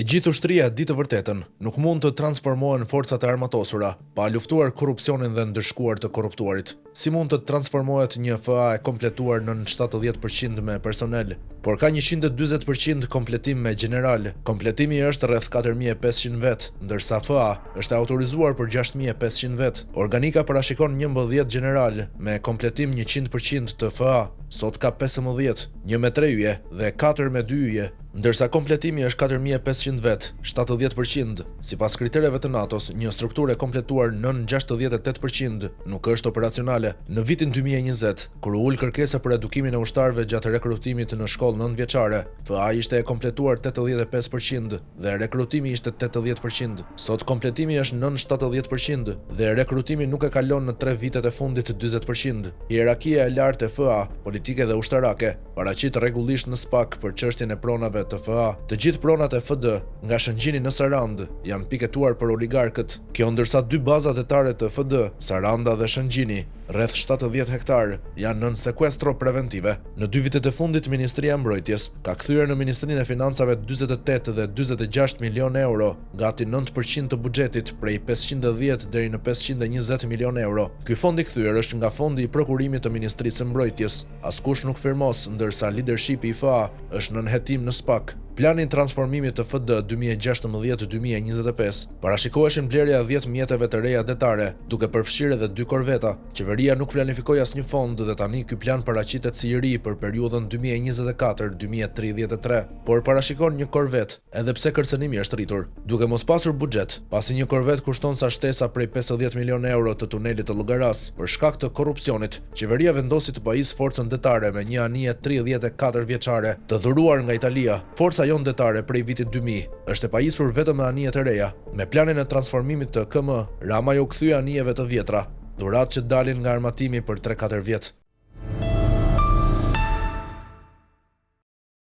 E gjithë ushtria di të vërtetën, nuk mund të transformohen forcat e armatosura, pa luftuar korrupsionin dhe ndërshkuar të korruptuarit. Si mund të transformohet një FA e kompletuar në 70% me personel, por ka 140% kompletim me general. Kompletimi është rreth 4500 vet, ndërsa FA është autorizuar për 6500 vet. Organika parashikon 11 general me kompletim 100% të FA. Sot ka 15, 1 me 3 yje dhe 4 me 2 yje, ndërsa kompletimi është 4500 vet, 70%. Sipas kritereve të NATO-s, një strukturë e kompletuar nën 68% nuk është operacionale. Në vitin 2020, kur u ul kërkesa për edukimin e ushtarëve gjatë rekrutimit në shkollë 9-vjeçare, FA ishte e kompletuar 85% dhe rekrutimi ishte 80%. Sot kompletimi është nën 70% dhe rekrutimi nuk e kalon në 3 vitet e fundit 40%. Hierarkia e lartë e FA, politike dhe ushtarake, paraqit rregullisht në SPAK për çështjen e pronave të FA. Të gjithë pronat e FD nga Shëngjini në Sarandë janë piketuar për oligarkët. Kjo ndërsa 2 baza detare të FD, Saranda dhe Shëngjini, rreth 70 hektar, janë nën sekuestro preventive. Në 2 vitet e fundit, Ministria e Mbrojtjes ka kthyer në Ministrinë e Financave 48 dhe 46 milion euro, gati 9% të buxhetit, prej 510 deri në 520 milion euro. Ky fond i kthyer është nga fondi i prokurimit të Ministrisë së Mbrojtjes. Askush nuk firmos, ndërsa leadershipi i FA është nën hetim në SPAK. Planin transformimit të FD 2016-2025 parashikoheshin blerja 10 mjeteve të reja detare, duke përfshirë edhe 2 korveta. Qeveria nuk planifikoi asnjë fond dhe tani ky plan paraqitet si i ri për periudhën 2024-2033, por parashikon një korvet, edhe pse kërcënimi është rritur. Duke mos pasur buxhet, pasi një korvet kushton sa shtesa prej 50 milion euro të tunelit të Llogaras, për shkak të korrupsionit, qeveria vendosi të pajisë forcën detare me një anije 34 vjeçare të dhuruar nga Italia. Forca jon detare prej vitit 2000 është e pajisur vetëm me anije të reja. Me planin e transformimit të KM, Rama ju kthye anijeve të vjetra, dhuratë që dalin nga armatimi për 3-4 vjet.